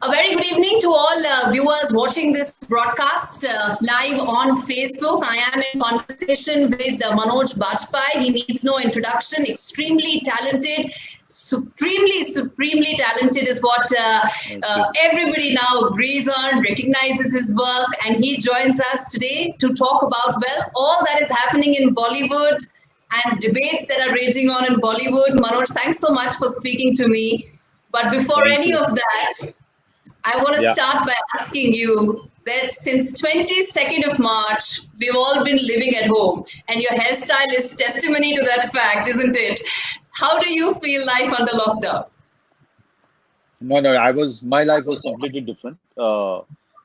A very good evening to all viewers watching this broadcast live on Facebook. I am in conversation with Manoj Bajpayee. He needs no introduction. Extremely talented, supremely talented is what everybody now agrees on, recognizes his work, and he joins us today to talk about, well, all that is happening in Bollywood and debates that are raging on in Bollywood. Manoj, thanks so much for speaking to me. But before any of that, I want to start by asking you that since 22nd of March, we've all been living at home, and your hairstyle is testimony to that fact, isn't it? How do you feel life under lockdown? No, my life was completely different.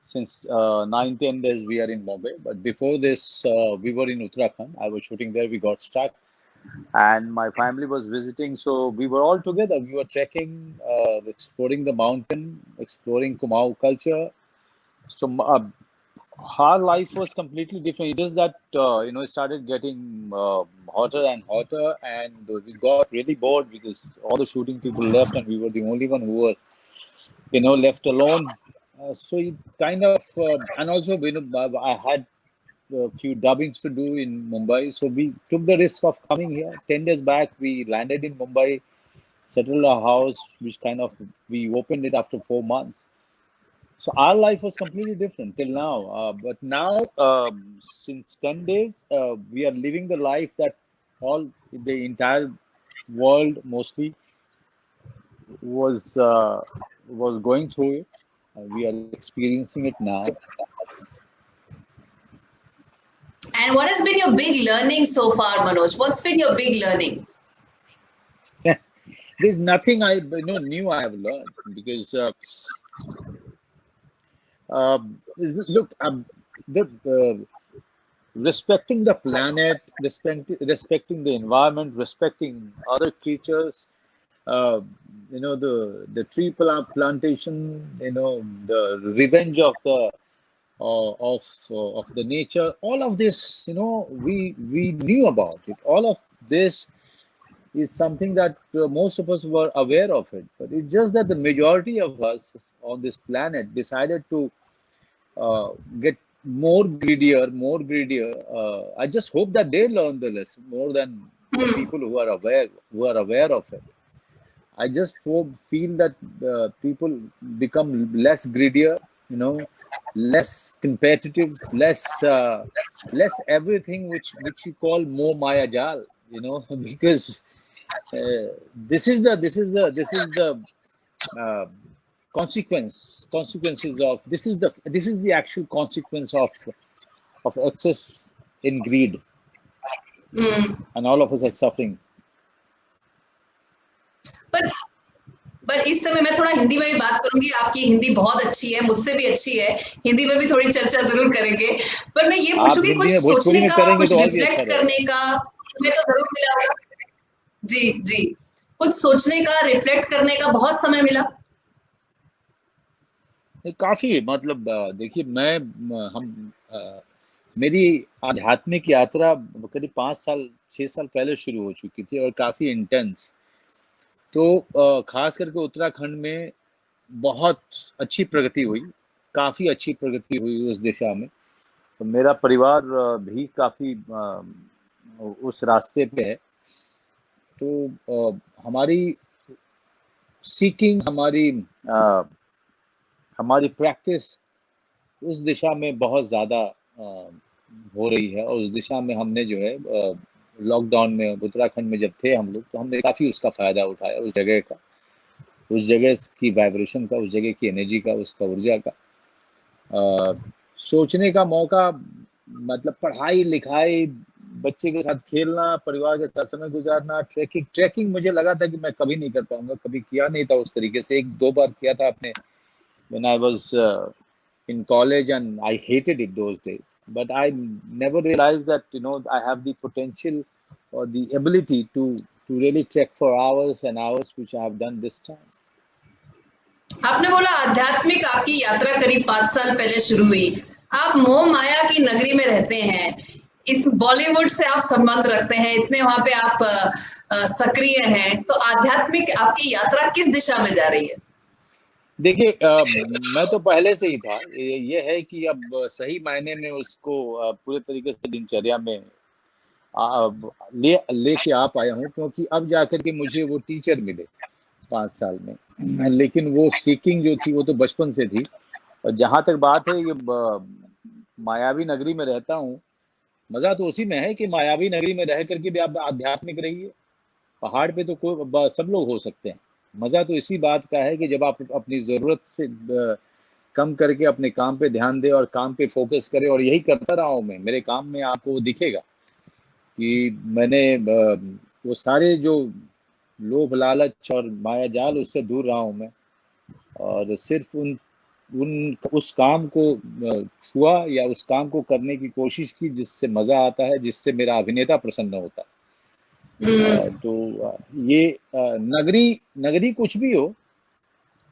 Since 9-10 days we are in Mumbai, but before this we were in Uttarakhand. I was shooting there. We got stuck, and my family was visiting, so we were all together. We were trekking, exploring the mountain, exploring Kumaon culture. So our life was completely different. It is that it started getting hotter and hotter, and we got really bored because all the shooting people left, and we were the only one who were left alone. So it kind of and also I had a few dubbings to do in Mumbai. So we took the risk of coming here. 10 days back, we landed in Mumbai, settled a house, which we opened it after 4 months. So our life was completely different till now. But now, since 10 days, we are living the life that the entire world mostly was going through it. We are experiencing it now. And what has been your big learning so far, Manoj? What's been your big learning? There's nothing new I have learned because look, respecting the planet, respecting the environment, respecting other creatures. The tree plantation. The revenge of the nature. All of this, we knew about it. All of this is something that most of us were aware of it, but it's just that the majority of us on this planet decided to get more greedier. I just hope that they learn the lesson more than the people who are aware of it. I just feel that people become less greedier, less competitive, less everything which you call more Mayajal, because this is the consequences of this is the actual consequence of excess in greed, and all of us are suffering. पर इस समय मैं थोड़ा हिंदी में भी बात करूंगी. आपकी हिंदी बहुत अच्छी है, मुझसे भी अच्छी है. हिंदी में भी थोड़ी चर्चा जरूर करेंगे. पर मैं ये पूछूंगी, कुछ सोचने का, कुछ रिफ्लेक्ट करने का समय तो जरूर मिला होगा. जी, कुछ सोचने का, रिफ्लेक्ट करने का बहुत समय मिला. काफी, मतलब देखिए, मेरी आध्यात्मिक यात्रा करीब 5-6 साल पहले शुरू हो चुकी थी और काफी इंटेंस. तो खास करके उत्तराखंड में बहुत अच्छी प्रगति हुई, काफी अच्छी प्रगति हुई उस दिशा में. तो मेरा परिवार भी काफी उस रास्ते पे है. तो हमारी सीकिंग, हमारी प्रैक्टिस उस दिशा में बहुत ज़्यादा हो रही है. और उस दिशा में हमने जो है लॉकडाउन में उत्तराखंड में जब थे हम लोग, तो हमने काफ़ी उसका फ़ायदा उठाया, उस जगह की वाइब्रेशन का, उस जगह की एनर्जी का, उसका ऊर्जा का. सोचने का मौका, मतलब पढ़ाई लिखाई, बच्चे के साथ खेलना, परिवार के साथ समय गुजारना, ट्रैकिंग मुझे लगा था कि मैं कभी नहीं कर पाऊंगा, कभी किया नहीं था उस तरीके से. 1-2 बार किया था अपने when I was in college, and I hated it those days. But I never realized that I have the potential or the ability to really trek for hours and hours, which I have done this time. आपने बोला आध्यात्मिक आपकी यात्रा करीब 5 साल पहले शुरू हुई. आप मोह माया की नगरी में रहते हैं, इस बॉलीवुड से आप संबंध रखते हैं, इतने वहां पे आप सक्रिय हैं, तो आध्यात्मिक आपकी यात्रा किस दिशा में जा रही है? देखिए, मैं तो पहले से ही था। ये है कि अब सही मायने में उसको पूरे तरीके से दिनचर्या में लेके आ पाया हूँ, क्योंकि अब जाकर के मुझे वो टीचर मिले 5 साल में। लेकिन वो सीकिंग जो थी वो तो बचपन से थी। और जहाँ तक बात है ये मायावी नगरी में रहता हूँ, मजा तो उसी में है कि मायावी नगरी में रह करके भी आप आध्यात्मिक रहिए। पहाड़ पे तो कोई सब लोग हो सकते हैं। मजा तो इसी बात का है कि जब आप अपनी जरूरत से कम करके अपने काम पे ध्यान दे और काम पे फोकस करे। और यही करता रहा हूँ मैं। मेरे काम में आपको दिखेगा कि मैंने वो सारे जो लोभ लालच और माया जाल, उससे दूर रहा हूँ मैं। और सिर्फ उन उन उस काम को छुआ या उस काम को करने की कोशिश की जिससे मजा आता है, जिससे मेरा अभिनेता प्रसन्न होता है। तो ये नगरी नगरी कुछ भी हो,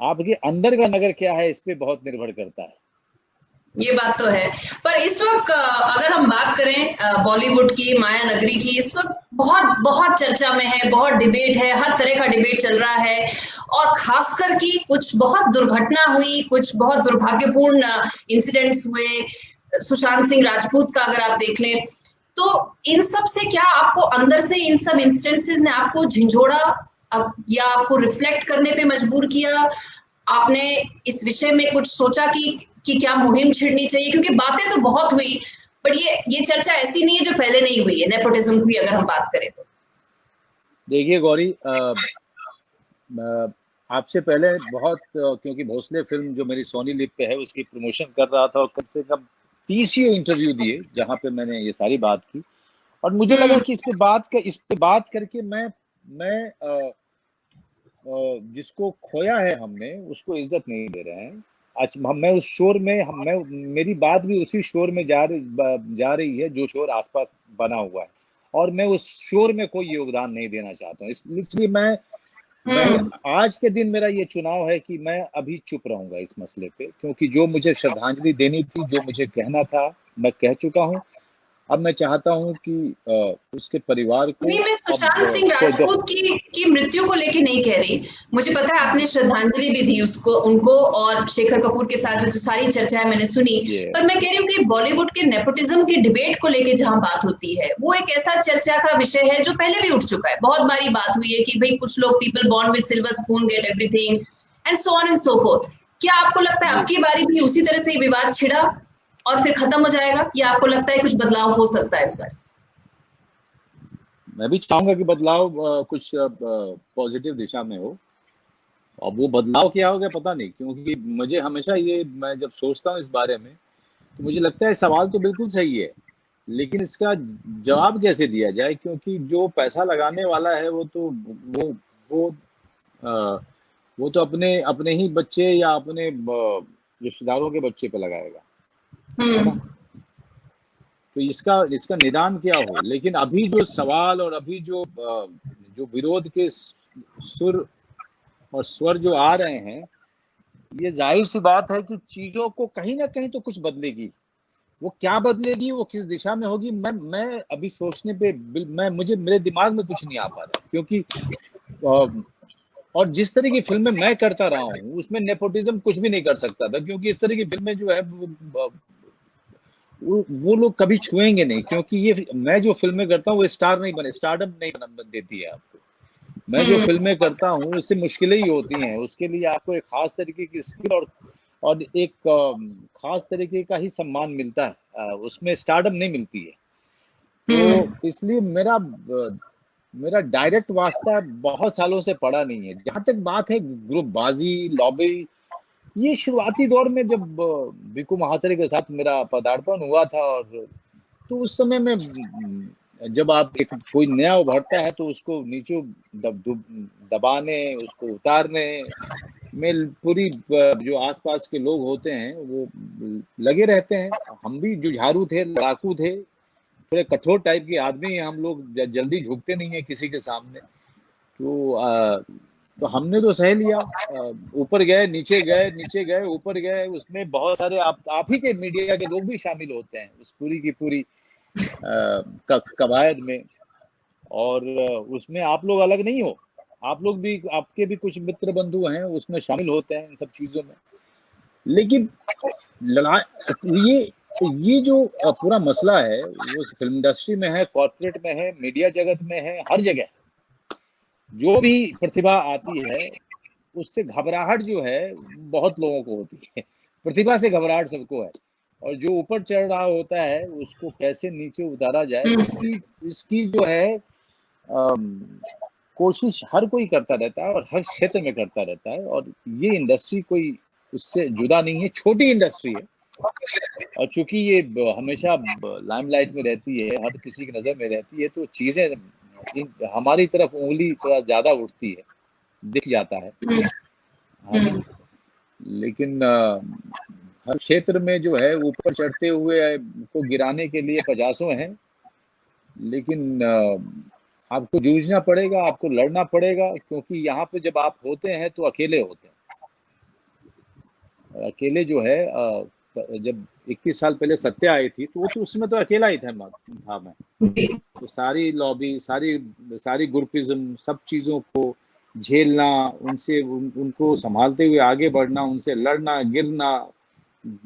आपके अंदर का नगर क्या है इस पे बहुत निर्भर करता है। ये बात तो है। पर इस वक्त अगर हम बात करें बॉलीवुड की, माया नगरी की, इस वक्त बहुत बहुत चर्चा में है, बहुत डिबेट है, हर तरह का डिबेट चल रहा है। और खासकर कि कुछ बहुत दुर्घटना हुई, कुछ बहुत दुर्भाग्यपूर्ण इंसिडेंट्स हुए। सुशांत सिंह राजपूत का अगर आप देख लें, तो इन सब से क्या आपको अंदर से इन सब इंस्टेंसेस ने आपको झिझोड़ा, या आपको रिफ्लेक्ट करने पे मजबूर किया? आपने इस विषय में कुछ सोचा कि क्या मुहिम छिड़नी चाहिए? क्योंकि बातें तो बहुत हुई, पर ये चर्चा ऐसी नहीं है जो पहले नहीं हुई है नेपोटिज्म की, अगर हम बात करें तो। देखिए गौरी, आपसे पहले बहुत क्योंकि भोसले फिल्म जो मेरी सोनी लिव पे है उसकी प्रमोशन कर रहा था, और कम से कम 30 इंटरव्यू दिए जहां पे मैंने ये सारी बात की। और मुझे लगा कि इस पे बात करके मैं जिसको खोया है हमने उसको इज्जत नहीं दे रहे हैं। आज मैं उस शोर में मैं मेरी बात भी उसी शोर में जा रही है जो शोर आसपास बना हुआ है। और मैं उस शोर में कोई योगदान नहीं देना चाहता हूँ। इसलिए मैं आज के दिन मेरा ये चुनाव है कि मैं अभी चुप रहूंगा इस मसले पे, क्योंकि जो मुझे श्रद्धांजलि देनी थी, जो मुझे कहना था, मैं कह चुका हूँ। अब मैं चाहता हूँ कि उसके परिवार को नहीं, मैं अब सुशांत सिंह कोई राजपूत की मृत्यु को लेके नहीं कह रही। मुझे पता है आपने श्रद्धांजलि भी दी उसको, उनको, और शेखर कपूर के साथ जो सारी चर्चा है मैंने सुनी। ये पर मैं कह रही हूँ कि बॉलीवुड के नेपोटिज्म की डिबेट को लेके जहां बात होती है, वो एक ऐसा चर्चा का विषय है जो पहले भी उठ चुका है। बहुत बारी बात हुई है कि भाई कुछ लोग, people born with silver spoon get everything, and so on and so fourth. क्या आपको लगता है ये आपकी बारी भी उसी तरह से विवाद छिड़ा और फिर खत्म हो जाएगा, या आपको लगता है कुछ बदलाव हो सकता है इस बार? मैं भी चाहूंगा कि बदलाव कुछ पॉजिटिव दिशा में हो। अब वो बदलाव क्या हो गया पता नहीं, क्योंकि मुझे हमेशा ये, मैं जब सोचता हूँ इस बारे में तो मुझे लगता है सवाल तो बिल्कुल सही है, लेकिन इसका जवाब कैसे दिया जाए? क्योंकि जो पैसा लगाने वाला है वो अ, वो तो अपने अपने ही बच्चे या अपने रिश्तेदारों के बच्चे पे लगाएगा, है ना? तो इसका इसका निदान क्या हो? लेकिन अभी जो सवाल और अभी जो विरोध के सुर और स्वर जो आ रहे हैं, ये जाहिर सी बात है कि चीजों को कहीं ना कहीं तो कुछ बदलेगी। वो क्या बदलेगी, वो किस दिशा में होगी, मैं अभी सोचने पे मैं मुझे मेरे दिमाग में कुछ नहीं आ पा रहा, क्योंकि अ, और जिस तरह की फिल्में मैं करता रहा हूँ उसमें नेपोटिज्म कुछ भी नहीं कर सकता था, क्योंकि इस तरह की फिल्में जो है वो लोग कभी छुएंगे नहीं, क्योंकि ये मैं जो फिल्में करता हूँ वो स्टारडम नहीं बना देती है आपको। मैं जो फिल्में करता हूँ उससे मुश्किलें ही होती हैं। उसके लिए आपको एक खास तरीके की स्किल और एक खास तरीके का ही सम्मान मिलता है। उसमें स्टारडम नहीं मिलती है। तो इसलिए मेरा डायरेक्ट वास्ता बहुत सालों से पड़ा नहीं है। जहां तक बात है ग्रुपबाजी, लॉबी, ये शुरुआती दौर में जब बिकू महात्रे के साथ मेरा पदार्पण हुआ था, और तो उस समय में जब आप एक कोई नया उभरता है तो उसको नीचे दबाने, उसको उतारने में पूरी जो आसपास के लोग होते हैं वो लगे रहते हैं। हम भी जुझारू थे, लड़ाकू थे, थोड़े कठोर टाइप के आदमी हैं हम लोग, जल्दी झुकते नहीं है किसी के सामने। तो हमने तो सह लिया। ऊपर गए, नीचे गए, ऊपर गए, उसमें बहुत सारे आप ही के मीडिया के लोग भी शामिल होते हैं उस पूरी की पूरी कवायद में। और उसमें आप लोग अलग नहीं हो। आप लोग भी, आपके भी कुछ मित्र बंधु हैं उसमें शामिल होते हैं इन सब चीजों में। लेकिन लड़ाई ये जो पूरा मसला है वो फिल्म इंडस्ट्री में है, कॉर्पोरेट में है, मीडिया जगत में है, हर जगह जो भी प्रतिभा आती है उससे घबराहट जो है बहुत लोगों को होती है। प्रतिभा से घबराहट सबको है, और जो ऊपर चढ़ रहा होता है उसको कैसे नीचे उतारा जाए इसकी इसकी जो है कोशिश हर कोई करता रहता है और हर क्षेत्र में करता रहता है। और ये इंडस्ट्री कोई उससे जुदा नहीं है, छोटी इंडस्ट्री है, और चूंकि ये हमेशा लाइमलाइट में रहती है, हर किसी की नजर में रहती है, तो चीजें हमारी तरफ उंगली थोड़ा ज्यादा उठती है, दिख जाता है। लेकिन हर क्षेत्र में जो है ऊपर चढ़ते हुए को गिराने के लिए पचासों हैं, लेकिन आपको जूझना पड़ेगा, आपको लड़ना पड़ेगा, क्योंकि यहाँ पे जब आप होते हैं तो अकेले होते हैं। अकेले जो है जब 21 साल पहले सत्य आई थी तो उसमें तो अकेला ही था मैं। तो सारी लॉबी, सारी ग्रुपिज्म, सब चीजों को झेलना, उनसे उनको संभालते हुए आगे बढ़ना, उनसे लड़ना, गिरना,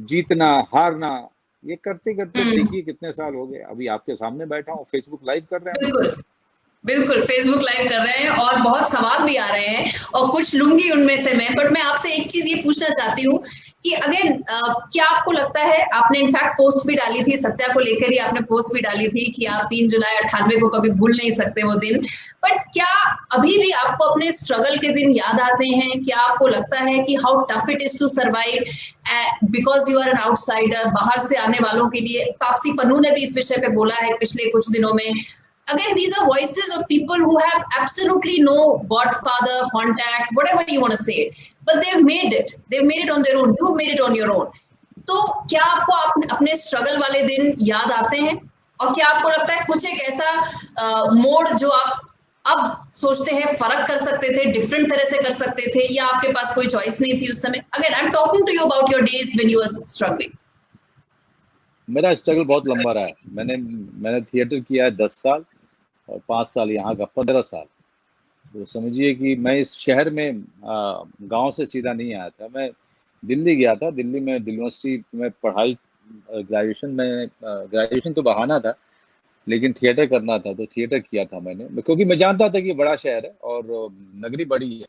जीतना, हारना, ये करते करते देखिए कितने साल हो गए। अभी आपके सामने बैठा हूँ, फेसबुक लाइव कर रहे हैं। बिल्कुल फेसबुक लाइव कर रहे हैं और बहुत सवाल भी आ रहे हैं और कुछ लूंगी उनमें से मैं। बट मैं आपसे एक चीज ये पूछना चाहती हूँ कि अगेन क्या आपको लगता है, आपने इनफैक्ट पोस्ट भी डाली थी सत्या को लेकर ही, आपने पोस्ट भी डाली थी कि आप 3 जुलाई 98 को कभी भूल नहीं सकते वो दिन। बट क्या अभी भी आपको अपने स्ट्रगल के दिन याद आते हैं? क्या आपको लगता है कि how tough it is to survive because you are an outsider? बाहर से आने वालों के लिए, तापसी पन्नू ने भी इस विषय पे बोला है पिछले कुछ दिनों में। Again, these are voices of people who have absolutely no godfather, contact, whatever you want to say, but they've made it. They've made it on their own. You've made it on your own. तो क्या आपको अपने struggle वाले दिन याद आते हैं? और क्या आपको लगता है कुछ एक ऐसा मोड जो आप अब सोचते हैं फर्क कर सकते थे, डिफरेंट तरह से कर सकते थे, या आपके पास कोई चॉइस नहीं थी उस समय? Again, I'm talking to you about your days when you were struggling. मेरा स्ट्रगल बहुत लंबा रहा है। मैंने थिएटर किया है 10 साल और 5 साल यहाँ का 15 साल। तो समझिए कि मैं इस शहर में गांव से सीधा नहीं आया था। मैं दिल्ली गया था, दिल्ली में यूनिवर्सिटी में पढ़ाई, ग्रेजुएशन तो बहाना था, लेकिन थिएटर करना था तो थिएटर किया था मैंने, क्योंकि मैं जानता था कि बड़ा शहर है और नगरी बड़ी है,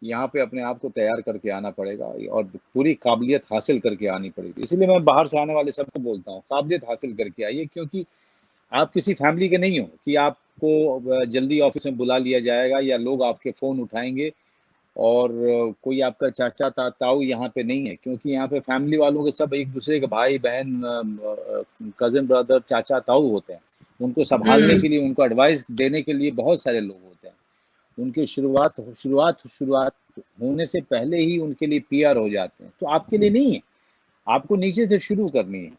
यहाँ पे अपने आप को तैयार करके आना पड़ेगा और पूरी काबिलियत हासिल करके आनी पड़ेगी। इसलिए मैं बाहर से आने वाले सबको बोलता हूँ, काबिलियत हासिल करके आइए, क्योंकि आप किसी फैमिली के नहीं हो कि आपको जल्दी ऑफिस में बुला लिया जाएगा या लोग आपके फ़ोन उठाएंगे। और कोई आपका चाचा ताऊ यहाँ पे नहीं है, क्योंकि यहाँ पे फैमिली वालों के सब एक दूसरे के भाई बहन, कज़न ब्रदर, चाचा ताऊ होते हैं। उनको संभालने के लिए, उनको एडवाइस देने के लिए बहुत सारे लोग होते हैं। उनकी शुरुआत होने से पहले ही उनके लिए पीआर हो जाते हैं। तो आपके लिए नहीं है, आपको नीचे से शुरू करनी है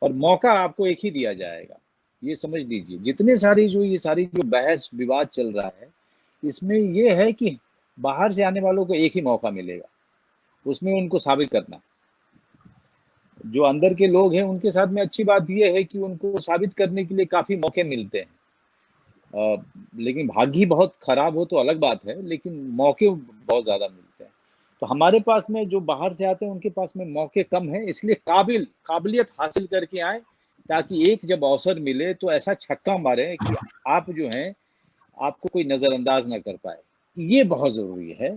और मौका आपको एक ही दिया जाएगा, ये समझ लीजिए। ये सारी जो बहस विवाद चल रहा है, इसमें ये है कि बाहर से आने वालों को एक ही मौका मिलेगा, उसमें उनको साबित करना। जो अंदर के लोग हैं उनके साथ में अच्छी बात यह है कि उनको साबित करने के लिए काफ़ी मौके मिलते हैं। लेकिन भाग्य बहुत खराब हो तो अलग बात है, लेकिन मौके बहुत ज़्यादा मिलते हैं। तो हमारे पास में जो बाहर से आते हैं उनके पास में मौके कम है, इसलिए काबिलियत हासिल करके आए, ताकि एक जब अवसर मिले तो ऐसा छक्का मारे कि आप जो हैं आपको कोई नज़रअंदाज ना कर पाए। ये बहुत ज़रूरी है।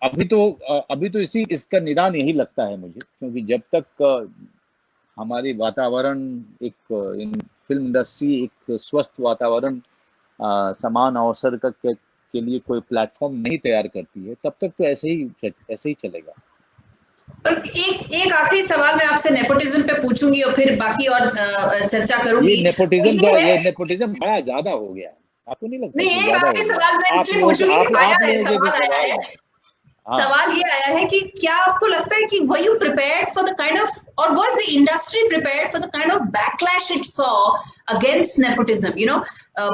अभी तो इसका निदान यही लगता है मुझे, क्योंकि जब तक हमारी वातावरण इन फिल्म इंडस्ट्री एक स्वस्थ वातावरण, समान अवसर के लिए कोई प्लेटफॉर्म नहीं तैयार करती है, तब तक तो ऐसे ही चलेगा। और एक आखिरी सवाल मैं आपसे नेपोटिज्म पे पूछूंगी और फिर बाकी और चर्चा करूंगी। ये नेपोटिज्म बड़ा ज्यादा हो गया, आपको नहीं लगता? नहीं, एक आखिरी सवाल मैं इसलिए पूछूंगी कि सवाल ये आया है कि क्या आपको लगता है कि were you prepared for the kind of, or was the industry prepared for the kind of backlash it saw against nepotism? You know,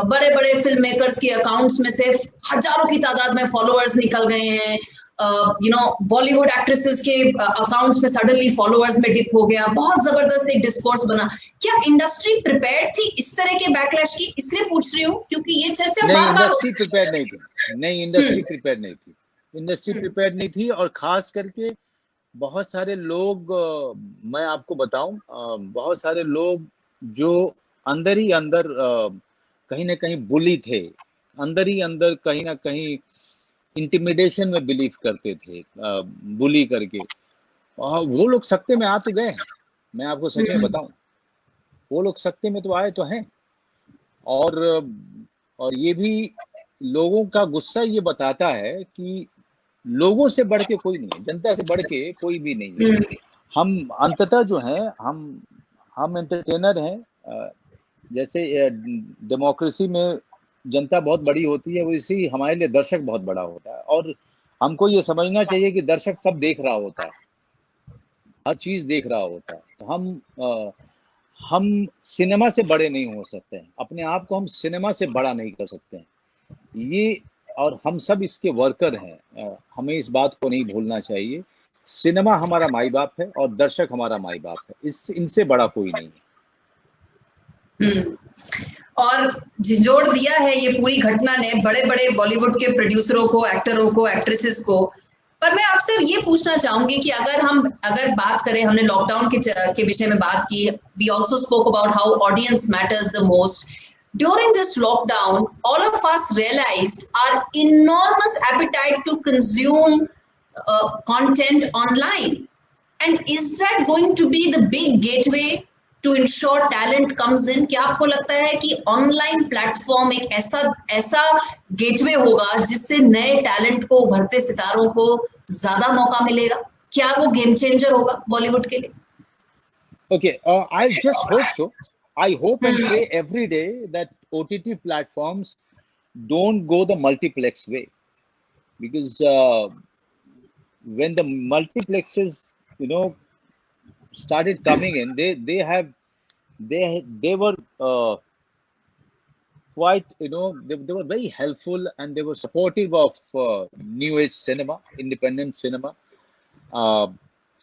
बड़े बड़े फिल्म मेकर्स के अकाउंट्स में से हजारों की तादाद में फॉलोअर्स निकल गए हैं, बॉलीवुड एक्ट्रेसेस के अकाउंट्स में सडनली फॉलोअर्स में डिप हो गया, बहुत जबरदस्त एक डिस्कोर्स बना। क्या इंडस्ट्री प्रिपेयर्ड थी इस तरह के बैकलैश की? इसलिए पूछ रही हूँ क्योंकि ये चर्चा नहीं, बार बार इंडस्ट्री प्रिपेयर नहीं थी। नहीं, इंडस्ट्री प्रिपेयर नहीं थी। इंडस्ट्री प्रिपेयर नहीं थी, और खास करके बहुत सारे लोग, मैं आपको बताऊं, बहुत सारे लोग जो अंदर ही अंदर कहीं ना कहीं बुली थे, अंदर ही अंदर कहीं ना कहीं इंटिमिडेशन में बिलीव करते थे, बुली करके, और वो लोग सत्ते में आ तो गए हैं। मैं आपको सच में बताऊं, वो लोग सत्ते में तो आए तो हैं। और और ये भी लोगों का गुस्सा ये बताता है कि लोगों से बढ़ के कोई नहीं है, जनता से बढ़ के कोई भी नहीं है। हम अंततः जो है, हम एंटरटेनर हैं। जैसे डेमोक्रेसी में जनता बहुत बड़ी होती है, वैसे हमारे लिए दर्शक बहुत बड़ा होता है, और हमको ये समझना चाहिए कि दर्शक सब देख रहा होता है, हर चीज देख रहा होता है। तो हम सिनेमा से बड़े नहीं हो सकते हैं, अपने आप को हम सिनेमा से बड़ा नहीं कर सकते हैं ये, और हम सब इसके वर्कर हैं। हमें इस बात को नहीं भूलना चाहिए। सिनेमा हमारा माई बाप है और दर्शक हमारा माई बाप है, इनसे बड़ा कोई नहीं है। और झिझोड़ दिया है ये पूरी घटना ने बड़े बड़े बॉलीवुड के प्रोड्यूसरों को, एक्टरों को, एक्ट्रेसेस को। पर मैं आपसे ये पूछना चाहूंगी कि अगर बात करें, हमने लॉकडाउन के विषय में बात की, we also spoke about how audience matters the most during this lockdown. All of us realized our enormous appetite to consume content online, and is that going to be the big gateway to ensure talent comes in? क्या आपको लगता है कि online platform एक ऐसा gateway होगा जिससे नए टैलेंट को, उभरते सितारों को ज्यादा मौका मिलेगा? क्या वो गेम चेंजर होगा बॉलीवुड के लिए? Okay, I just hope so. I hope and pray every day that OTT platforms don't go the multiplex way, because when the multiplexes, started coming in, they were quite, they were very helpful, and they were supportive of new age cinema, independent cinema.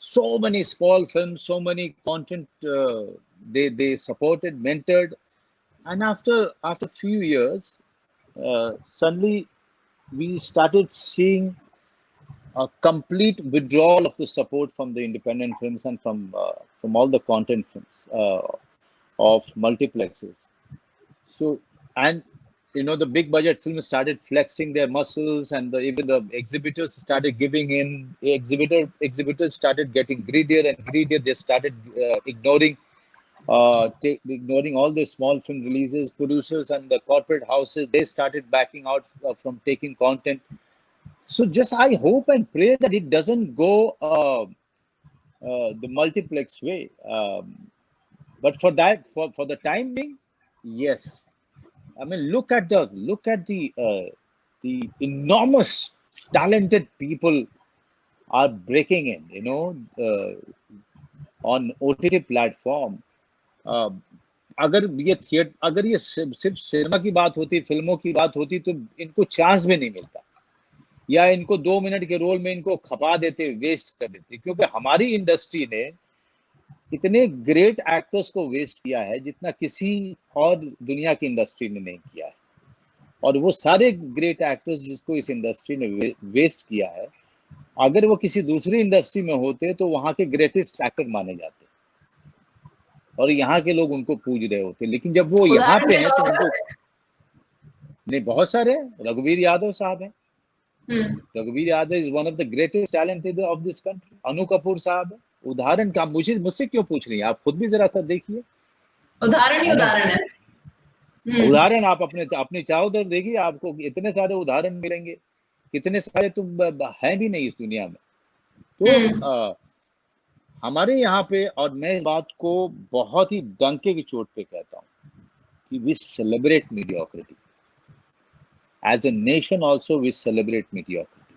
So many small films, so many content, they supported, mentored, and after few years, suddenly we started seeing a complete withdrawal of the support from the independent films and from all the content films of multiplexes. So, and the big budget films started flexing their muscles, and even the exhibitors started giving in. Exhibitors started getting greedier and greedier. They started ignoring all the small film releases. Producers and the corporate houses, they started backing out from taking content. So just I hope and pray that it doesn't go the multiplex way. But for the time being, yes. I mean, look at the enormous talented people are breaking in, on OTT platform. अगर ये सिर्फ cinema की बात होती, फिल्मों की बात होती, तो इनको चांस भी नहीं मिलता, या इनको 2 मिनट के रोल में इनको खपा देते, वेस्ट कर देते, क्योंकि हमारी इंडस्ट्री ने इतने ग्रेट एक्टर्स को वेस्ट किया है जितना किसी और दुनिया की इंडस्ट्री ने नहीं किया है। और वो सारे ग्रेट एक्टर्स जिसको इस इंडस्ट्री ने वेस्ट किया है, अगर वो किसी दूसरी इंडस्ट्री में होते तो वहां के ग्रेटेस्ट एक्टर माने जाते, और यहाँ के लोग उनको पूज रहे होते। लेकिन जब वो यहाँ पे हैं तो उनको नहीं, बहुत सारे। रघुवीर यादव साहब हैं। रघुवीर Yadav is one of the greatest talented of this country. Anu Kapoor साहब है। उदाहरण का मुझसे क्यों पूछ रही हैं? आप खुद भी जरा सा देखिए। उदाहरण ही उदाहरण है। उदाहरण आप अपने चारों तरफ देखिए, आपको इतने सारे उदाहरण मिलेंगे। कितने सारे तो हैं भी नहीं इस दुनिया में। तो हमारे यहाँ पे, और मैं इस बात को बहुत ही डंके की चोट पे कहता हूँ कि we celebrate mediocrity as a nation. Also we celebrate mediocrity.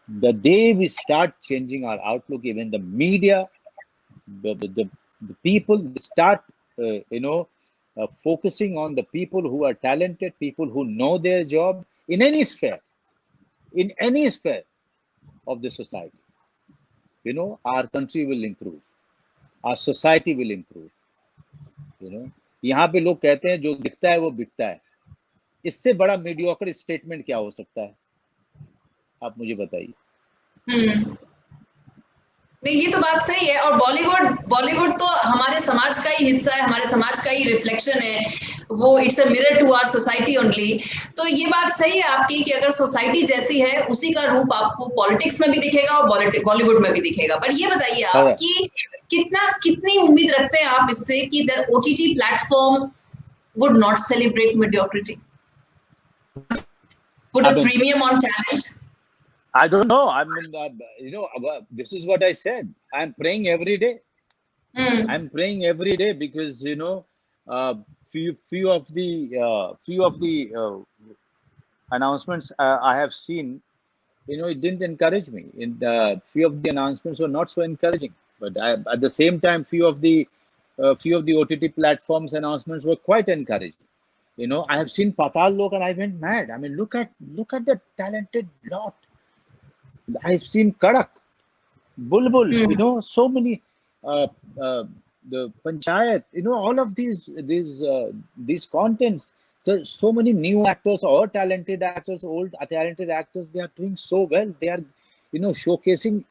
The day we start changing our outlook, even the media, the people start focusing on the people who are talented, people who know their job in any sphere, in any sphere of the society, our country will improve, our society will improve. यहाँ पे लोग कहते हैं जो दिखता है वो बिकता है। इससे बड़ा मीडियोकर स्टेटमेंट क्या हो सकता है? आप मुझे बताइए। नहीं, ये तो बात सही है। और बॉलीवुड तो हमारे समाज का ही हिस्सा है, हमारे समाज का ही रिफ्लेक्शन है वो। It's a mirror to our society only. तो ये बात सही है आपकी कि अगर सोसाइटी जैसी है उसी का रूप आपको पॉलिटिक्स में भी दिखेगा और बॉलीवुड में भी दिखेगा। पर ये बताइए आप कि कितनी उम्मीद रखते हैं आप इससे कि the OTT platforms would not celebrate mediocrity, would a premium on talent? I don't know. I mean, this is what I said. I'm praying every day. I'm praying every day because few of the announcements I have seen, it didn't encourage me. Few of the announcements were not so encouraging. But at the same time, few of the OTT platforms announcements were quite encouraging. I have seen Patal Lok and I went mad. I mean, look at the talented lot. I've seen Kadak, Bulbul, so many, the Panchayat, all of these contents. So many new actors or talented actors, old talented actors, they are doing so well. They are, showcasing,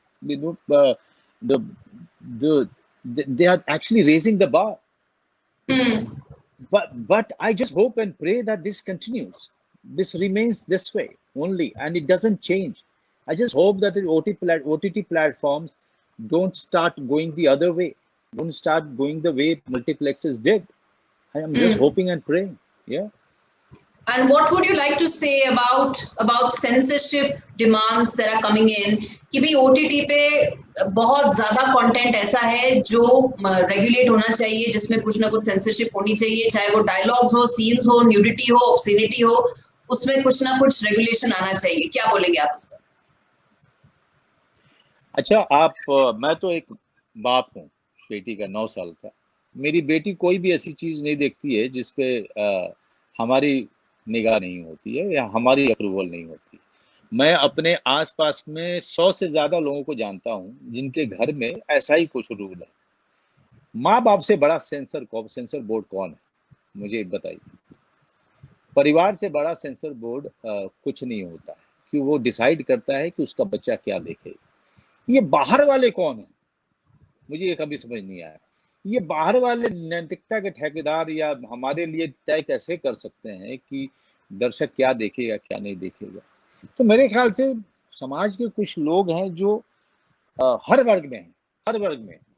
they are actually raising the bar. But I just hope and pray that this continues. This remains this way only, and it doesn't change. I just hope that the OTT platforms don't start going the other way, don't start going the way multiplexes did. I am just hoping and praying. Yeah. And what would you like to say about censorship demands that are coming in? कि भी OTT पे बहुत ज्यादा content ऐसा है जो regulate होना चाहिए, जिसमें कुछ ना कुछ सेंसरशिप होनी चाहिए, चाहे वो डायलॉग्स हो, सीन्स हो, न्यूडिटी हो, ऑब्ससीनिटी हो, उसमें कुछ ना कुछ रेगुलेशन आना चाहिए। क्या बोलेंगे आप इस पर? अच्छा, मैं तो एक बाप हूँ बेटी का, 9 साल का। मेरी बेटी कोई भी ऐसी चीज नहीं देखती है जिसपे हमारी निगाह नहीं होती है या हमारी अप्रूवल नहीं होती। मैं अपने आसपास में 100 से ज्यादा लोगों को जानता हूँ जिनके घर में ऐसा ही कुछ रूल है। माँ बाप से बड़ा सेंसर बोर्ड कौन है, मुझे बताइए। परिवार से बड़ा सेंसर बोर्ड कुछ नहीं होता है, कि वो डिसाइड करता है कि उसका बच्चा क्या देखे। ये बाहर वाले कौन है, मुझे ये कभी समझ नहीं आया। ये बाहर वाले नैतिकता के ठेकेदार या हमारे लिए तय कैसे कर सकते हैं कि दर्शक क्या देखेगा क्या नहीं देखेगा। तो मेरे ख्याल से समाज के कुछ लोग हैं जो हर वर्ग में,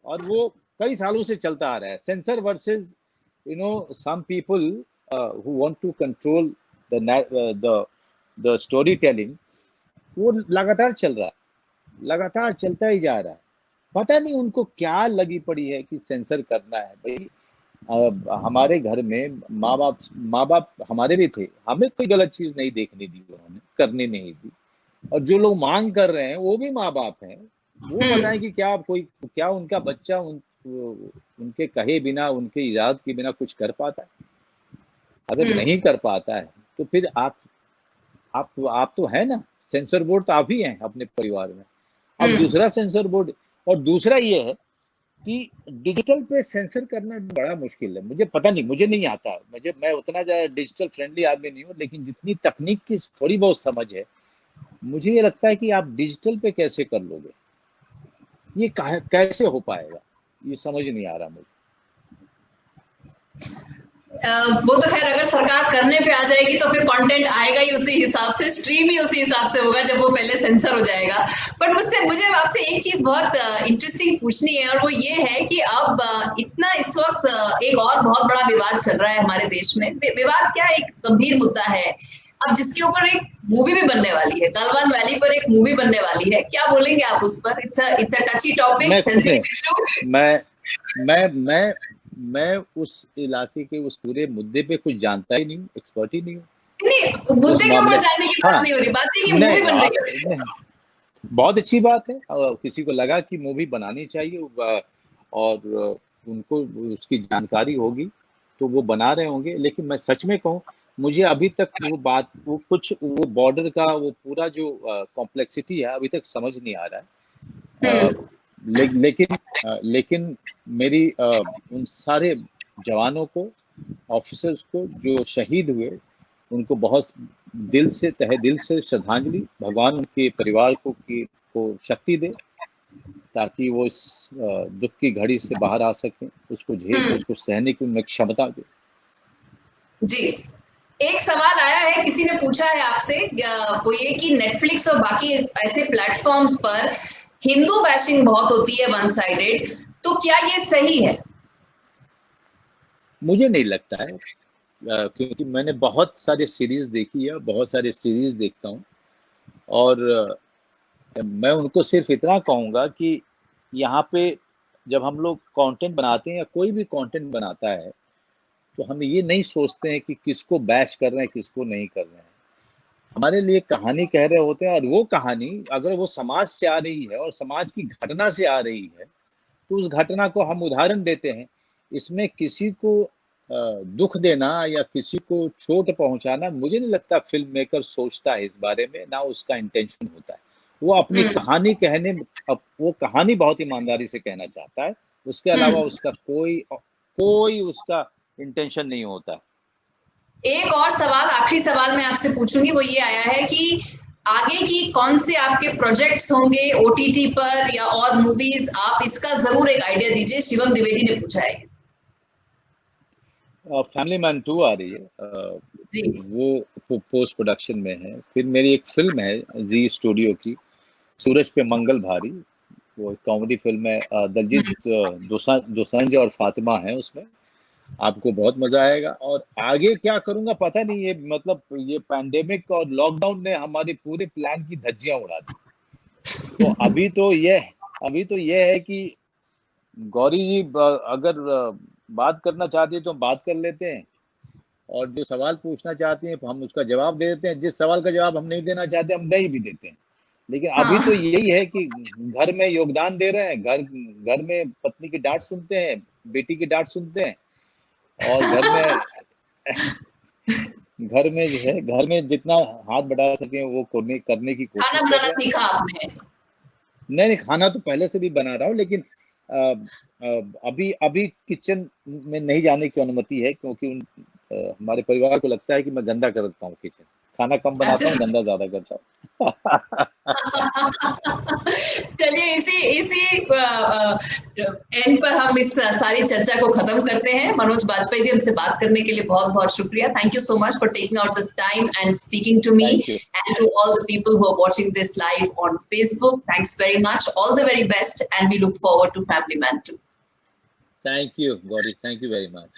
और वो कई सालों से चलता आ रहा है। Censor versus some people who want to control the story telling, वो लगातार चल रहा है, लगातार चलता ही जा रहा है। पता नहीं उनको क्या लगी पड़ी है कि सेंसर करना है। भाई हमारे घर में माँ बाप हमारे भी थे, हमें कोई गलत चीज नहीं देखने दी, उन्होंने करने नहीं दी। और जो लोग मांग कर रहे हैं वो भी माँ बाप हैं, वो बताएं कि क्या उनका बच्चा उनके कहे बिना, उनके इजाजत के बिना कुछ कर पाता है। अगर नहीं कर पाता है तो फिर आप तो है ना, सेंसर बोर्ड तो आप ही हैं अपने परिवार में। अब दूसरा सेंसर बोर्ड, और दूसरा ये है कि डिजिटल पे सेंसर करना बड़ा मुश्किल है। मुझे पता नहीं, मुझे नहीं आता, मैं उतना ज्यादा डिजिटल फ्रेंडली आदमी नहीं हूँ, लेकिन जितनी तकनीक की थोड़ी बहुत समझ है, मुझे ये लगता है कि आप डिजिटल पे कैसे कर लोगे, ये कैसे हो पाएगा, ये समझ नहीं आ रहा मुझे। वो तो खैर अगर सरकार करने पे आ जाएगी तो फिर कंटेंट आएगा ही उसी हिसाब से, स्ट्रीम ही उसी हिसाब से होगा जब वो पहले सेंसर हो जाएगा। बट मुझे आपसे एक चीज बहुत इंटरेस्टिंग पूछनी है, और वो ये है कि अब इतना इस वक्त एक और बहुत बड़ा विवाद चल रहा है हमारे देश में। विवाद क्या, एक गंभीर मुद्दा है अब जिसके ऊपर एक मूवी भी बनने वाली है, गलवान वैली पर एक मूवी बनने वाली है। क्या बोलेंगे आप उस पर? It's a टची topic, sensitive issue. मैं उस इलाके के उस पूरे मुद्दे पे कुछ जानता ही नहीं, एक्सपर्ट ही नहीं हूँ। नहीं, मुद्दे के ऊपर जानने की बात नहीं हो रही, बात है कि मूवी बन रही है। बहुत अच्छी बात है, किसी को लगा कि मूवी बनानी चाहिए और उनको उसकी जानकारी होगी तो वो बना रहे होंगे। लेकिन मैं सच में कहूँ, मुझे अभी तक वो बात, वो बॉर्डर का वो पूरा जो कॉम्प्लेक्सिटी है अभी तक समझ नहीं आ रहा है। लेकिन मेरी उन सारे जवानों को, ऑफिसर्स को जो शहीद हुए, उनको बहुत दिल से, तहे दिल से श्रद्धांजलि। भगवान उनके परिवार को शक्ति दे, ताकि वो इस दुख की घड़ी से बाहर आ सकें, उसको सहने की उनमें क्षमता दे। जी, एक सवाल आया है, किसी ने पूछा है आपसे, वो ये कि नेटफ्लिक्स और बाकी ऐसे प्लेटफॉर्म्स पर हिंदू बैशिंग बहुत होती है, वन साइडेड, तो क्या ये सही है? मुझे नहीं लगता है, क्योंकि मैंने बहुत सारे सीरीज देखी है, बहुत सारे सीरीज देखता हूँ, और मैं उनको सिर्फ इतना कहूँगा कि यहाँ पे जब हम लोग कंटेंट बनाते हैं या कोई भी कंटेंट बनाता है, तो हम ये नहीं सोचते हैं कि किसको बैश कर रहे हैं, किसको नहीं कर रहे हैं। हमारे लिए कहानी कह रहे होते हैं, और वो कहानी अगर वो समाज से आ रही है और समाज की घटना से आ रही है, तो उस घटना को हम उदाहरण देते हैं। इसमें किसी को दुख देना या किसी को चोट पहुंचाना, मुझे नहीं लगता फिल्म मेकर सोचता है इस बारे में, ना उसका इंटेंशन होता है। वो अपनी कहानी कहने, वो कहानी बहुत ईमानदारी से कहना चाहता है, उसके अलावा उसका कोई उसका इंटेंशन नहीं होता। एक और सवाल, आखिरी सवाल मैं आपसे पूछूंगी, वो ये आया है कि आगे की कौन से आपके प्रोजेक्ट्स होंगे ओटीटी पर या और मूवीज, आप इसका जरूर एक आइडिया दीजिए। शिवम द्विवेदी ने पूछा है। फैमिली मैन 2 आ रही है, जी, वो पोस्ट प्रोडक्शन में है। फिर मेरी एक फिल्म है जी स्टूडियो की, सूरज पे मंगल भारी, वो कॉमेडी फिल्म है। दलजीत दोसांझ और फातिमा है उसमें। आपको बहुत मजा आएगा। और आगे क्या करूंगा पता नहीं, ये मतलब ये पैंडेमिक और लॉकडाउन ने हमारे पूरे प्लान की धज्जियां उड़ा दी। तो अभी तो ये है कि गौरी जी अगर बात करना चाहती है तो हम बात कर लेते हैं, और जो सवाल पूछना चाहती हैं हम उसका जवाब दे देते हैं। जिस सवाल का जवाब हम नहीं देना चाहते हम नहीं भी देते हैं। लेकिन अभी तो हाँ। यही है कि घर में योगदान दे रहे हैं, घर में पत्नी की डांट सुनते हैं, बेटी की डांट सुनते हैं, और घर में जो है, घर में जितना हाथ बढ़ा सके वो करने की खाना कोशिश कर बनाना रहे हैं। सीखा आपने? नहीं, खाना तो पहले से भी बना रहा हूँ, लेकिन अभी किचन में नहीं जाने की अनुमति है, क्योंकि हमारे परिवार को लगता है कि मैं गंदा करता हूँ किचन। खाना कम बनाता हूँ, अच्छा। गंदा ज्यादा करता हूँ। चलिए, इसी एंड पर हम इस सारी चर्चा को खत्म करते हैं। मनोज बाजपेयी जी, हमसे बात करने के लिए बहुत बहुत शुक्रिया। Thank you so much for taking out this time and speaking to me thank you. and to all the people who are watching this live on Facebook. Thanks very much. All the very best, and we look forward to Family Man 2. Thank you Gauri, thank you very much.